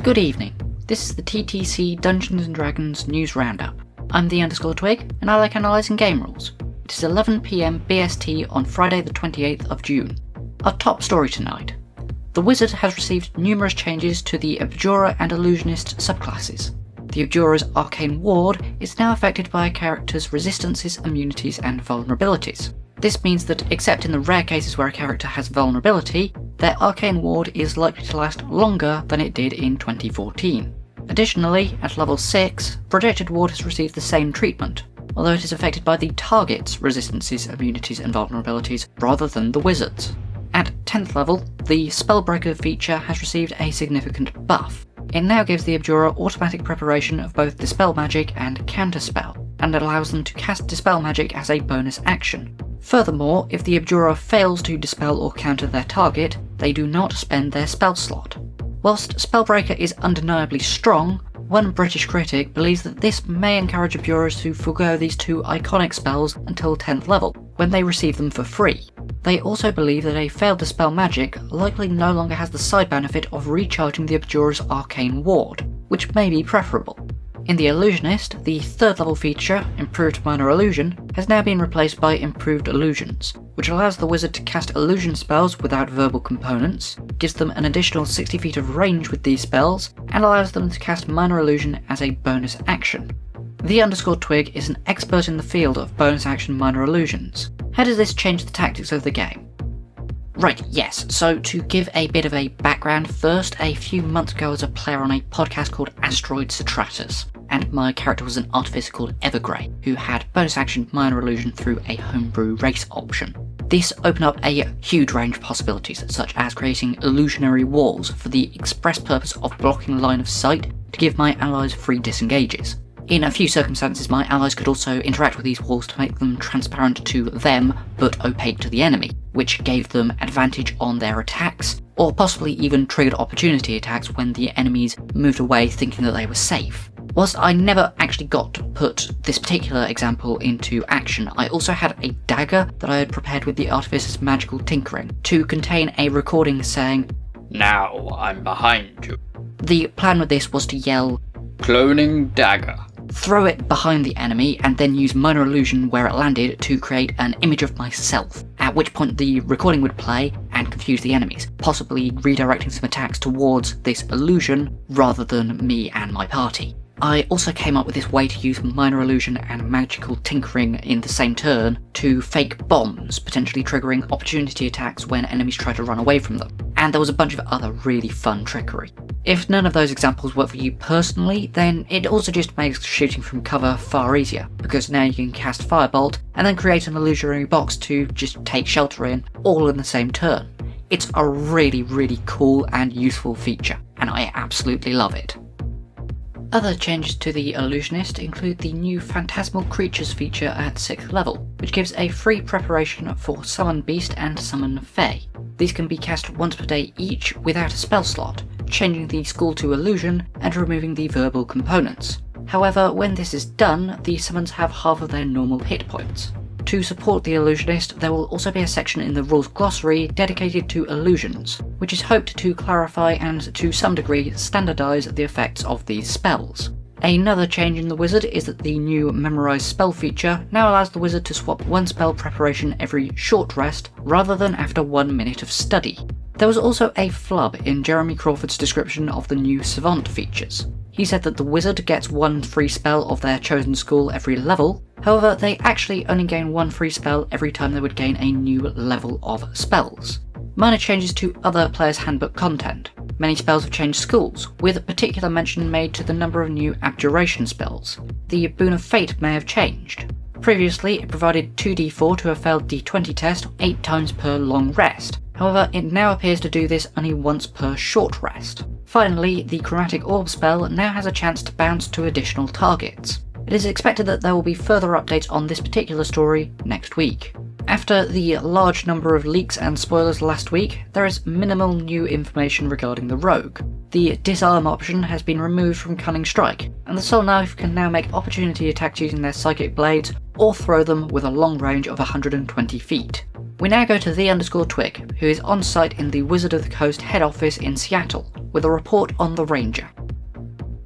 Good evening, this is the TTC Dungeons & Dragons News Roundup. I'm the_Twig, and I like analysing game rules. It is 11 PM BST on Friday the 28th of June. Our top story tonight. The Wizard has received numerous changes to the Abjurer and Illusionist subclasses. The Abjurer's Arcane Ward is now affected by a character's resistances, immunities, and vulnerabilities. This means that, except in the rare cases where a character has vulnerability, their Arcane Ward is likely to last longer than it did in 2014. Additionally, at level 6, Projected Ward has received the same treatment, although it is affected by the target's resistances, immunities, and vulnerabilities rather than the Wizard's. At 10th level, the Spellbreaker feature has received a significant buff. It now gives the Abjurer automatic preparation of both Dispel Magic and Counterspell, and allows them to cast Dispel Magic as a bonus action. Furthermore, if the Abjurer fails to dispel or counter their target, they do not spend their spell slot. Whilst Spellbreaker is undeniably strong, one British critic believes that this may encourage Abjurers to forgo these two iconic spells until 10th level, when they receive them for free. They also believe that a failed Dispel Magic likely no longer has the side benefit of recharging the Abjurer's Arcane Ward, which may be preferable. In the Illusionist, the 3rd level feature, Improved Minor Illusion, has now been replaced by Improved Illusions, which allows the Wizard to cast illusion spells without verbal components, gives them an additional 60 feet of range with these spells, and allows them to cast Minor Illusion as a bonus action. The_Twig is an expert in the field of bonus action minor illusions. How does this change the tactics of the game? Right, yes, so to give a bit of a background first, a few months ago I was a player on a podcast called Asteroid Sotratus, and my character was an artificer called Evergrey, who had bonus action minor illusion through a homebrew race option. This opened up a huge range of possibilities, such as creating illusionary walls for the express purpose of blocking line of sight to give my allies free disengages. In a few circumstances, my allies could also interact with these walls to make them transparent to them, but opaque to the enemy, which gave them advantage on their attacks, or possibly even triggered opportunity attacks when the enemies moved away thinking that they were safe. Whilst I never actually got to put this particular example into action, I also had a dagger that I had prepared with the Artificer's magical tinkering to contain a recording saying, "Now I'm behind you." The plan with this was to yell, "Cloning dagger," throw it behind the enemy, and then use minor illusion where it landed to create an image of myself, at which point the recording would play and confuse the enemies, possibly redirecting some attacks towards this illusion rather than me and my party. I also came up with this way to use minor illusion and magical tinkering in the same turn to fake bombs, potentially triggering opportunity attacks when enemies try to run away from them, and there was a bunch of other really fun trickery. If none of those examples work for you personally, then it also just makes shooting from cover far easier, because now you can cast Firebolt and then create an illusionary box to just take shelter in, all in the same turn. It's a really cool and useful feature, and I absolutely love it. Other changes to the Illusionist include the new Phantasmal Creatures feature at 6th level, which gives a free preparation for Summon Beast and Summon Fae. These can be cast once per day each without a spell slot, changing the school to illusion and removing the verbal components. However, when this is done, the summons have half of their normal hit points. To support the Illusionist, there will also be a section in the rules glossary dedicated to illusions, which is hoped to clarify and to some degree standardise the effects of these spells. Another change in the Wizard is that the new Memorise Spell feature now allows the Wizard to swap one spell preparation every short rest rather than after 1 minute of study. There was also a flub in Jeremy Crawford's description of the new Savant features. He said that the Wizard gets one free spell of their chosen school every level, however they actually only gain one free spell every time they would gain a new level of spells. Minor changes to other Players Handbook content. Many spells have changed schools, with particular mention made to the number of new abjuration spells. The Boon of Fate may have changed. Previously, it provided 2d4 to a failed d20 test 8 times per long rest. However, it now appears to do this only once per short rest. Finally, the Chromatic Orb spell now has a chance to bounce to additional targets. It is expected that there will be further updates on this particular story next week. After the large number of leaks and spoilers last week, there is minimal new information regarding the Rogue. The disarm option has been removed from Cunning Strike, and the Soul Knife can now make opportunity attacks using their psychic blades, or throw them with a long range of 120 feet. We now go to the_Twig, who is on site in the Wizard of the Coast head office in Seattle. with a report on the Ranger.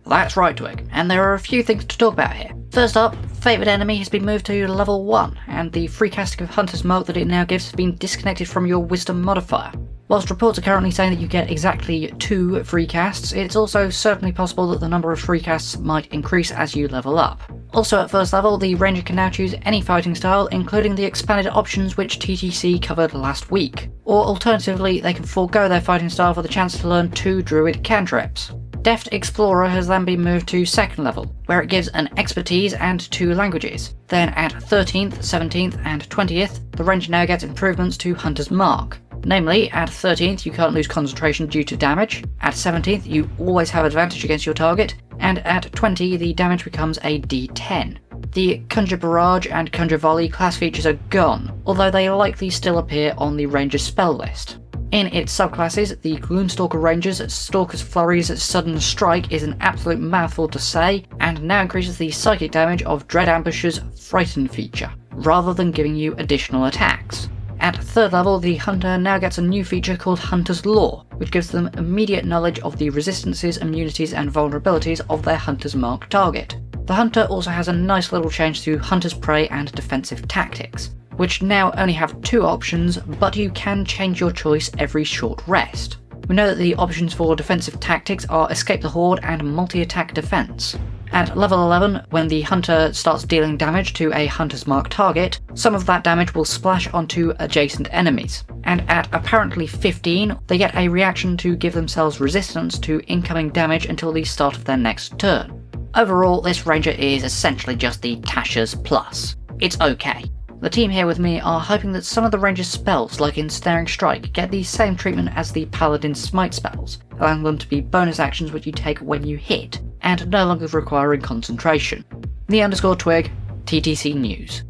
That's right, Twig, and there are a few things to talk about here. First up, Favoured Enemy has been moved to level 1, and the free casting of Hunter's Mark that it now gives has been disconnected from your Wisdom modifier. Whilst reports are currently saying that you get exactly 2 free casts, it's also certainly possible that the number of free casts might increase as you level up. Also at first level, the Ranger can now choose any fighting style, including the expanded options which TTC covered last week. Or alternatively, they can forego their fighting style for the chance to learn 2 Druid cantrips. Deft Explorer has then been moved to 2nd level, where it gives an expertise and 2 languages. Then at 13th, 17th and 20th, the Ranger now gets improvements to Hunter's Mark. Namely, at 13th you can't lose concentration due to damage, at 17th you always have advantage against your target, and at 20 the damage becomes a D10. The Conjure Barrage and Conjure Volley class features are gone, although they likely still appear on the Ranger's spell list. In its subclasses, the Gloomstalker Ranger's Stalker's Flurry's Sudden Strike is an absolute mouthful to say, and now increases the psychic damage of Dread Ambush's Frighten feature, rather than giving you additional attacks. At 3rd level, the Hunter now gets a new feature called Hunter's Law, which gives them immediate knowledge of the resistances, immunities and vulnerabilities of their Hunter's Mark target. The Hunter also has a nice little change to Hunter's Prey and Defensive Tactics, which now only have 2 options, but you can change your choice every short rest. We know that the options for Defensive Tactics are Escape the Horde and Multi-Attack Defense. At level 11, when the Hunter starts dealing damage to a Hunter's Mark target, some of that damage will splash onto adjacent enemies. And at apparently 15, they get a reaction to give themselves resistance to incoming damage until the start of their next turn. Overall, this Ranger is essentially just the Tasha's Plus. It's okay. The team here with me are hoping that some of the Ranger's spells, like Ensnaring Strike, get the same treatment as the Paladin's Smite spells, allowing them to be bonus actions which you take when you hit, and no longer requiring concentration. _Twig, TTC News.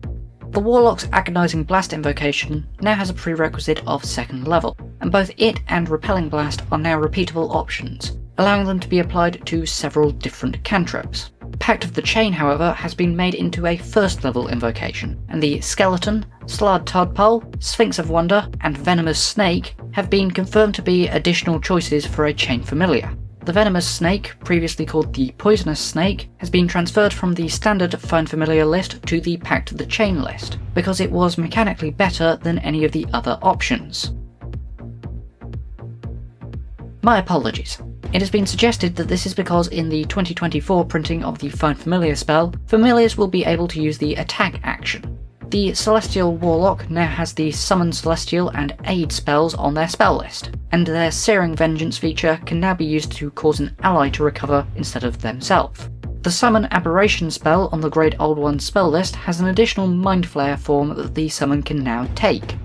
The Warlock's Agonizing Blast invocation now has a prerequisite of 2nd level, and both it and Repelling Blast are now repeatable options, allowing them to be applied to several different cantrips. Pact of the Chain, however, has been made into a 1st level invocation, and the Skeleton, Slard Tadpole, Sphinx of Wonder, and Venomous Snake have been confirmed to be additional choices for a Chain Familiar. The Venomous Snake, previously called the Poisonous Snake, has been transferred from the standard Find Familiar list to the Pact of the Chain list, because it was mechanically better than any of the other options. My apologies. It has been suggested that this is because in the 2024 printing of the Find Familiar spell, Familiars will be able to use the attack action. The Celestial Warlock now has the Summon Celestial and Aid spells on their spell list, and their Searing Vengeance feature can now be used to cause an ally to recover instead of themselves. The Summon Aberration spell on the Great Old One's spell list has an additional Mind Flare form that the summon can now take.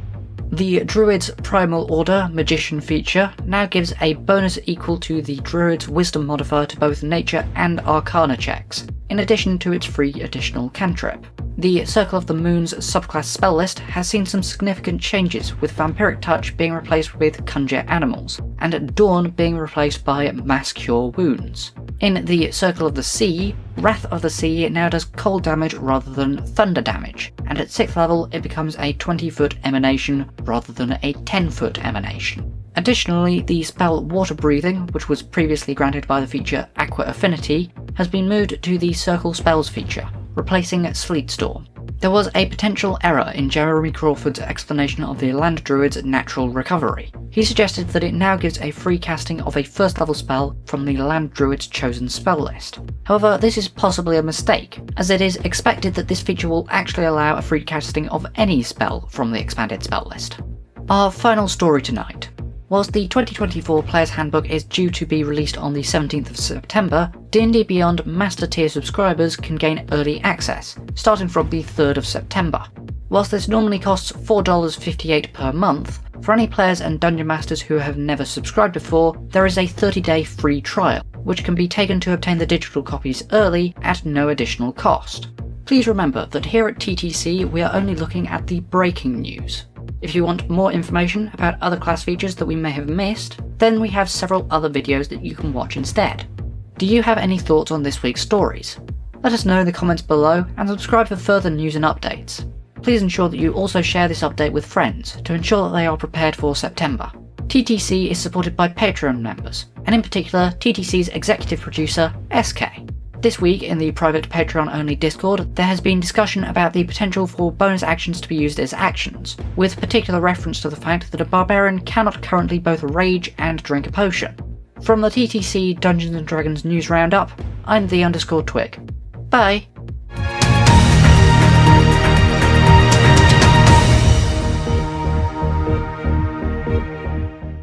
The Druid's Primal Order Magician feature now gives a bonus equal to the Druid's Wisdom modifier to both Nature and Arcana checks, in addition to its free additional cantrip. The Circle of the Moon's subclass spell list has seen some significant changes, with Vampiric Touch being replaced with Conjure Animals, and Dawn being replaced by Mass Cure Wounds. In the Circle of the Sea, Wrath of the Sea now does cold damage rather than thunder damage, and at 6th level it becomes a 20-foot emanation rather than a 10-foot emanation. Additionally, the spell Water Breathing, which was previously granted by the feature Aqua Affinity, has been moved to the Circle Spells feature, replacing Sleet Storm. There was a potential error in Jeremy Crawford's explanation of the Land Druid's natural recovery. He suggested that it now gives a free casting of a 1st level spell from the Land Druid's chosen spell list. However, this is possibly a mistake, as it is expected that this feature will actually allow a free casting of any spell from the expanded spell list. Our final story tonight. Whilst the 2024 Players Handbook is due to be released on the 17th of September, D&D Beyond Master Tier subscribers can gain early access, starting from the 3rd of September. Whilst this normally costs $4.58 per month, for any players and Dungeon Masters who have never subscribed before, there is a 30-day free trial, which can be taken to obtain the digital copies early at no additional cost. Please remember that here at TTC we are only looking at the breaking news. If you want more information about other class features that we may have missed, then we have several other videos that you can watch instead. Do you have any thoughts on this week's stories? Let us know in the comments below and subscribe for further news and updates. Please ensure that you also share this update with friends to ensure that they are prepared for September. TTC is supported by Patreon members, and in particular TTC's executive producer, SK. This week, in the private Patreon-only Discord, there has been discussion about the potential for bonus actions to be used as actions, with particular reference to the fact that a barbarian cannot currently both rage and drink a potion. From the TTC Dungeons & Dragons News Roundup, I'm the_Twig. Bye!